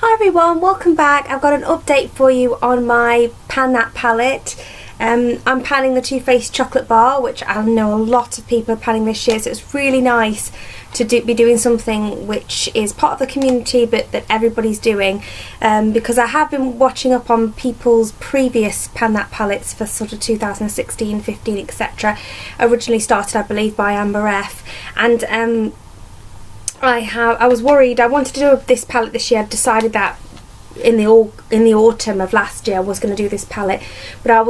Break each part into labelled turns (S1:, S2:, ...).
S1: Hi everyone, welcome back. I've got an update for you on my Pan That palette. I'm panning the Too Faced chocolate bar, which I know a lot of people are panning this year, so it's really nice to be doing something which is part of the community but that everybody's doing, because I have been watching up on people's previous Pan That palettes for sort of 2016, 15, etc. Originally started, I believe, by Amber F, and I was worried. I wanted to do this palette this year. I decided that in the autumn of last year I was going to do this palette, but I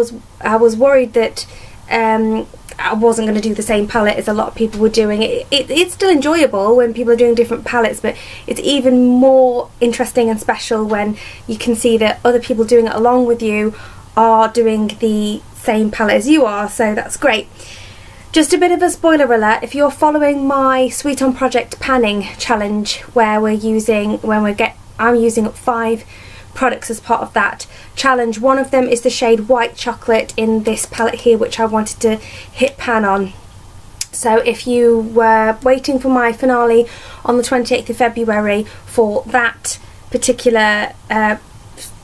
S1: was worried that I wasn't going to do the same palette as a lot of people were doing. It's still enjoyable when people are doing different palettes, but it's even more interesting and special when you can see that other people doing it along with you are doing the same palette as you are, so that's great. Just a bit of a spoiler alert, if you're following my Sweet On Project panning challenge where I'm using up 5 products as part of that challenge. One of them is the shade White Chocolate in this palette here, which I wanted to hit pan on. So if you were waiting for my finale on the 28th of February for that particular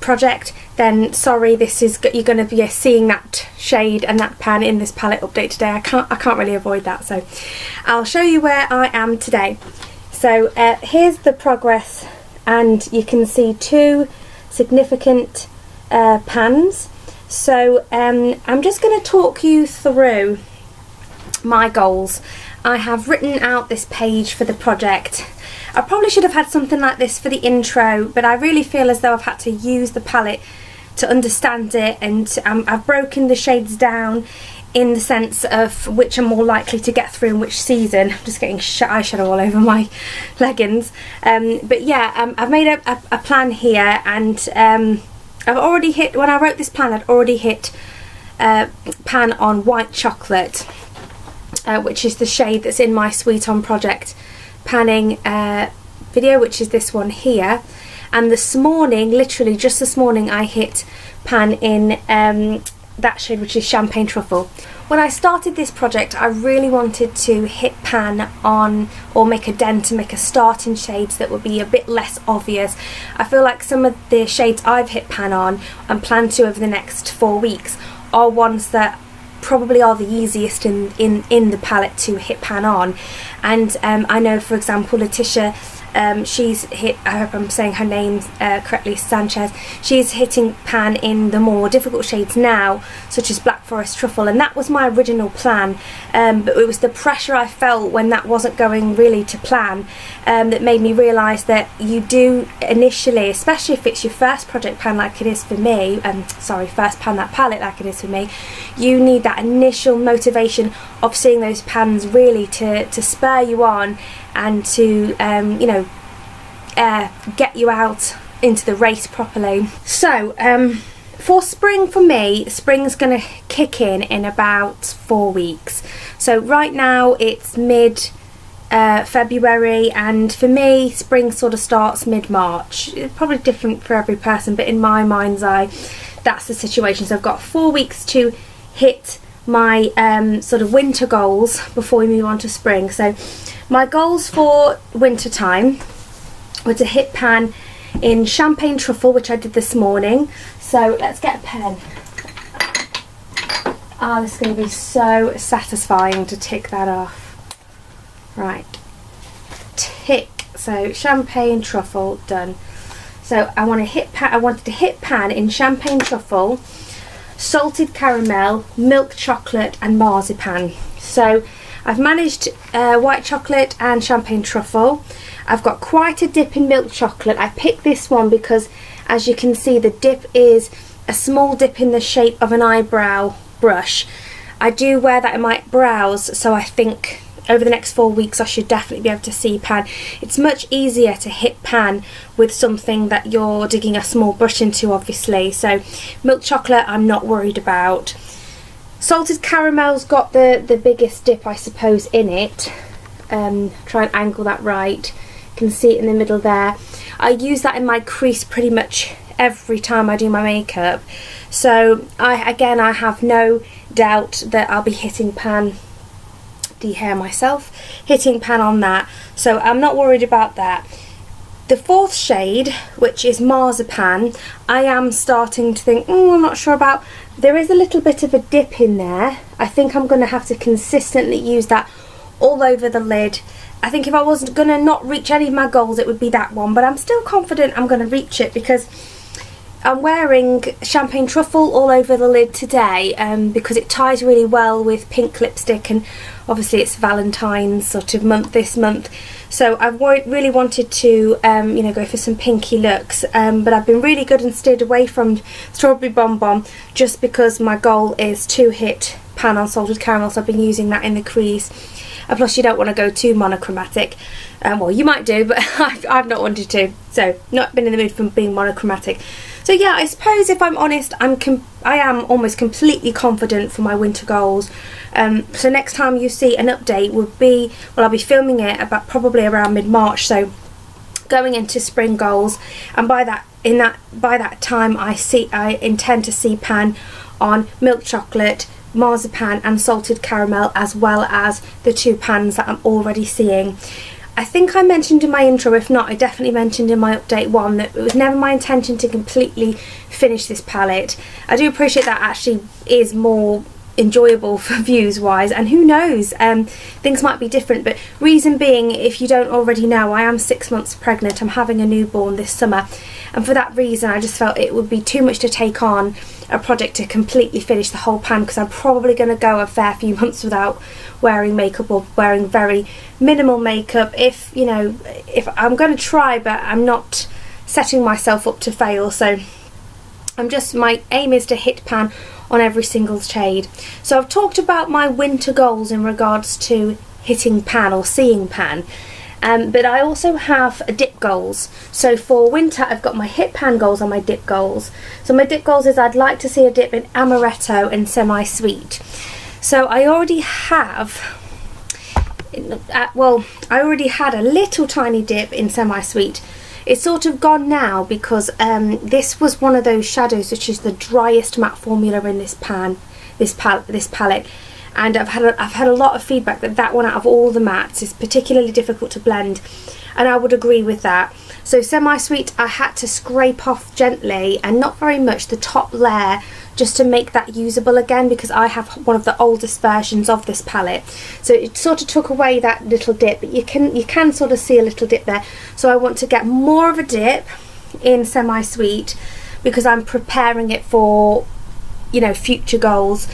S1: project, then sorry, you're going to be seeing that shade and that pan in this palette update today. I can't really avoid that, so I'll show you where I am today. So here's the progress, and you can see 2 significant pans. So I'm just going to talk you through my goals. I have written out this page for the project. I probably should have had something like this for the intro, but I really feel as though I've had to use the palette to understand it, and I've broken the shades down in the sense of which are more likely to get through in which season. I'm just getting eyeshadow all over my leggings, but yeah, I've made a plan here, and I've already hit, when I wrote this plan, I'd already hit pan on White Chocolate, which is the shade that's in my Sweet On Project panning video, which is this one here. And this morning, literally just this morning, I hit pan in that shade, which is Champagne Truffle. When I started this project, I really wanted to hit pan on, or make a dent and make a start in shades that would be a bit less obvious. I feel like some of the shades I've hit pan on and plan to over the next 4 weeks are ones that probably are the easiest in the palette to hit pan on. And I know, for example, Letitia, she's hit, I hope I'm saying her name correctly, Sanchez, she's hitting pan in the more difficult shades now, such as Black Forest Truffle, and that was my original plan, but it was the pressure I felt when that wasn't going really to plan that made me realise that you do initially, especially if it's your first project pan like it is for me, first Pan That palette like it is for me, you need that initial motivation of seeing those pans really to spur you on and to get you out into the race properly. So for spring, for me, spring's going to kick in about 4 weeks. So right now it's mid February, and for me spring sort of starts mid-March. It's probably different for every person, but in my mind's eye that's the situation. So I've got 4 weeks to hit my sort of winter goals before we move on to spring. So my goals for winter time were to hit pan in Champagne Truffle, which I did this morning. So let's get a pen. Oh, this is going to be so satisfying to tick that off. Right, tick. So Champagne Truffle done. So I wanted to hit pan in Champagne Truffle, salted caramel, milk chocolate and marzipan. So I've managed White Chocolate and Champagne Truffle. I've got quite a dip in milk chocolate. I picked this one because, as you can see, the dip is a small dip in the shape of an eyebrow brush. I do wear that in my brows, so I think over the next 4 weeks I should definitely be able to see pan. It's much easier to hit pan with something that you're digging a small brush into, obviously. So milk chocolate I'm not worried about. Salted caramel's got the biggest dip, I suppose, in it. Try and angle that right. You can see it in the middle there. I use that in my crease pretty much every time I do my makeup. So I have no doubt that I'll be hitting pan, dehair myself, hitting pan on that. So I'm not worried about that. The fourth shade, which is Marzipan, I am starting to think, I'm not sure about. There is a little bit of a dip in there. I think I'm going to have to consistently use that all over the lid. I think if I wasn't going to not reach any of my goals, it would be that one, but I'm still confident I'm going to reach it because I'm wearing champagne truffle all over the lid today because it ties really well with pink lipstick, and obviously it's Valentine's sort of month this month. So I've really wanted to, go for some pinky looks, but I've been really good and steered away from Strawberry Bonbon just because my goal is to hit Pan on Salted Caramel, so I've been using that in the crease. And plus you don't want to go too monochromatic. Well, you might do, but I've not wanted to, so not been in the mood for being monochromatic. So yeah, I suppose if I'm honest, I am almost completely confident for my winter goals. So next time you see an update would be, I'll be filming it about probably around mid-March, so going into spring goals, and by that time I intend to see Pan on milk chocolate, marzipan and salted caramel, as well as the 2 pans that I'm already seeing. I think I mentioned in my intro, if not I definitely mentioned in my update 1, that it was never my intention to completely finish this palette. I do appreciate that actually is more enjoyable for views wise, and who knows, things might be different, but reason being, if you don't already know, I am 6 months pregnant. I'm having a newborn this summer, and for that reason I just felt it would be too much to take on a project to completely finish the whole pan, because I'm probably going to go a fair few months without wearing makeup or wearing very minimal makeup. If I'm going to try, but I'm not setting myself up to fail, so my aim is to hit Pan on every single shade. So I've talked about my winter goals in regards to hitting Pan or seeing Pan, but I also have dip goals. So for winter I've got my hit Pan goals and my dip goals. So my dip goals is I'd like to see a dip in Amaretto and Semi-Sweet. So I already have, I already had a little tiny dip in Semi-Sweet. It's sort of gone now because this was one of those shadows which is the driest matte formula in this palette, and I've had a lot of feedback that one out of all the mattes is particularly difficult to blend, and I would agree with that. So Semi-Sweet I had to scrape off gently, and not very much, the top layer, just to make that usable again, because I have one of the oldest versions of this palette, so it sort of took away that little dip, but you can sort of see a little dip there. So I want to get more of a dip in Semi-Sweet because I'm preparing it for future goals,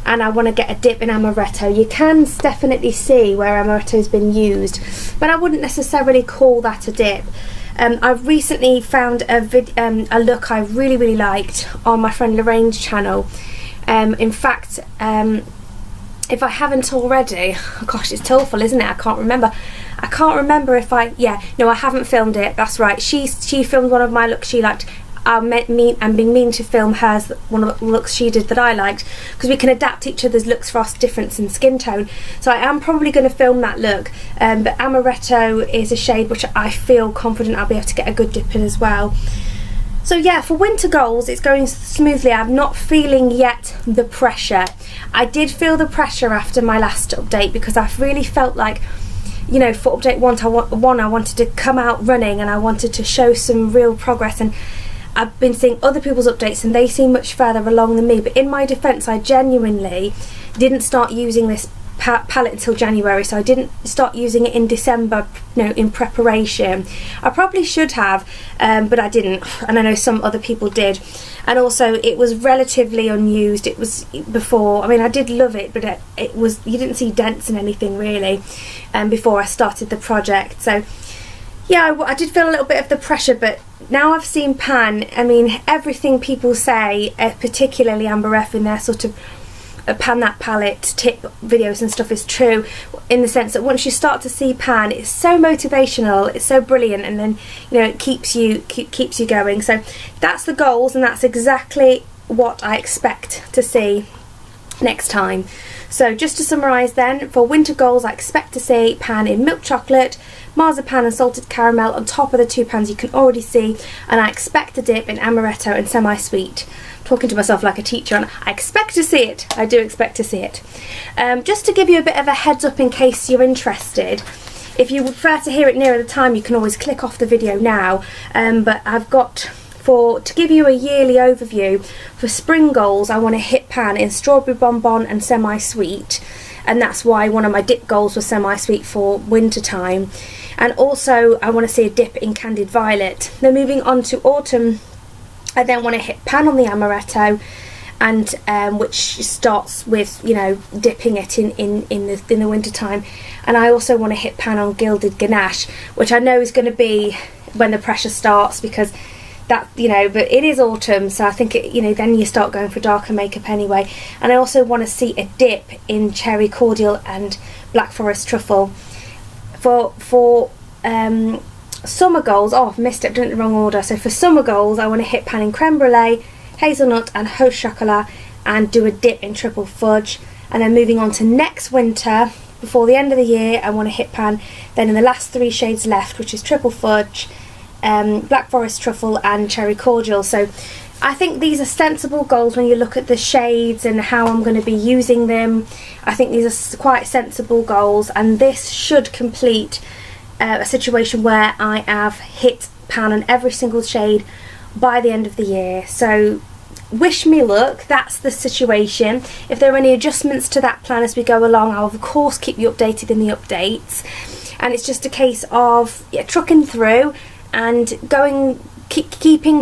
S1: and I want to get a dip in Amaretto. You can definitely see where Amaretto's been used, but I wouldn't necessarily call that a dip. I've recently found a look I really, really liked on my friend Lorraine's channel. In fact, if I haven't already, oh gosh, it's awful, isn't it? I can't remember if I haven't filmed it, that's right. She filmed one of my looks she liked. I'm being mean to film hers, one of the looks she did that I liked, because we can adapt each other's looks for our difference in skin tone. So I am probably going to film that look, but Amaretto is a shade which I feel confident I'll be able to get a good dip in as well. So yeah, for winter goals it's going smoothly. I'm not feeling yet the pressure. I did feel the pressure after my last update, because I've really felt like, for update 1 I wanted to come out running, and I wanted to show some real progress, and I've been seeing other people's updates and they seem much further along than me. But in my defence, I genuinely didn't start using this palette until January, so I didn't start using it in December, in preparation. I probably should have, but I didn't, and I know some other people did. And also it was relatively unused. It was before, I did love it, but it was, you didn't see dents in anything really before I started the project. So yeah, I did feel a little bit of the pressure, but now I've seen Pan, everything people say, particularly Amber F in their sort of Pan That Palette tip videos and stuff, is true, in the sense that once you start to see Pan, it's so motivational, it's so brilliant, and then it keeps you going. So that's the goals, and that's exactly what I expect to see next time. So just to summarise then, for winter goals I expect to see Pan in milk chocolate, marzipan and salted caramel on top of the 2 pans you can already see, and I expect a dip in Amaretto and Semi-Sweet. Talking to myself like a teacher, and I expect to see it. I do expect to see it. Just to give you a bit of a heads up in case you're interested, If you would prefer to hear it nearer the time, you can always click off the video now. But I've got, to give you a yearly overview, for spring goals I want to hit pan in strawberry bonbon and semi-sweet, and that's why one of my dip goals was semi-sweet for winter time. And also I want to see a dip in candied violet. Then moving on to autumn, I then want to hit pan on the amaretto, and which starts with, you know, dipping it in the winter time. And I also want to hit pan on gilded ganache, which I know is going to be when the pressure starts, because that, you know, but it is autumn, so I think it, you know, then you start going for darker makeup anyway. And I also want to see a dip in cherry cordial and black forest truffle. For summer goals, oh, I've missed it, I've done it in the wrong order. So for summer goals, I want to hit pan in creme brulee, hazelnut and haute chocolat, and do a dip in triple fudge. And then moving on to next winter, before the end of the year, I want to hit pan then in the last 3 shades left, which is triple fudge, black forest truffle and cherry cordial. So I think these are sensible goals when you look at the shades and how I'm going to be using them. I think these are quite sensible goals, and this should complete a situation where I have hit pan on every single shade by the end of the year. So wish me luck, that's the situation. If there are any adjustments to that plan as we go along, I'll of course keep you updated in the updates. And it's just a case of trucking through and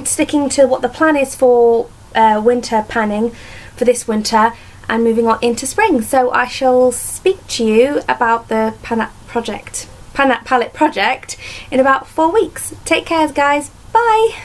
S1: sticking to what the plan is for winter panning for this winter, and moving on into spring. So I shall speak to you about the Pan That Palette project in about 4 weeks. Take care, guys. Bye.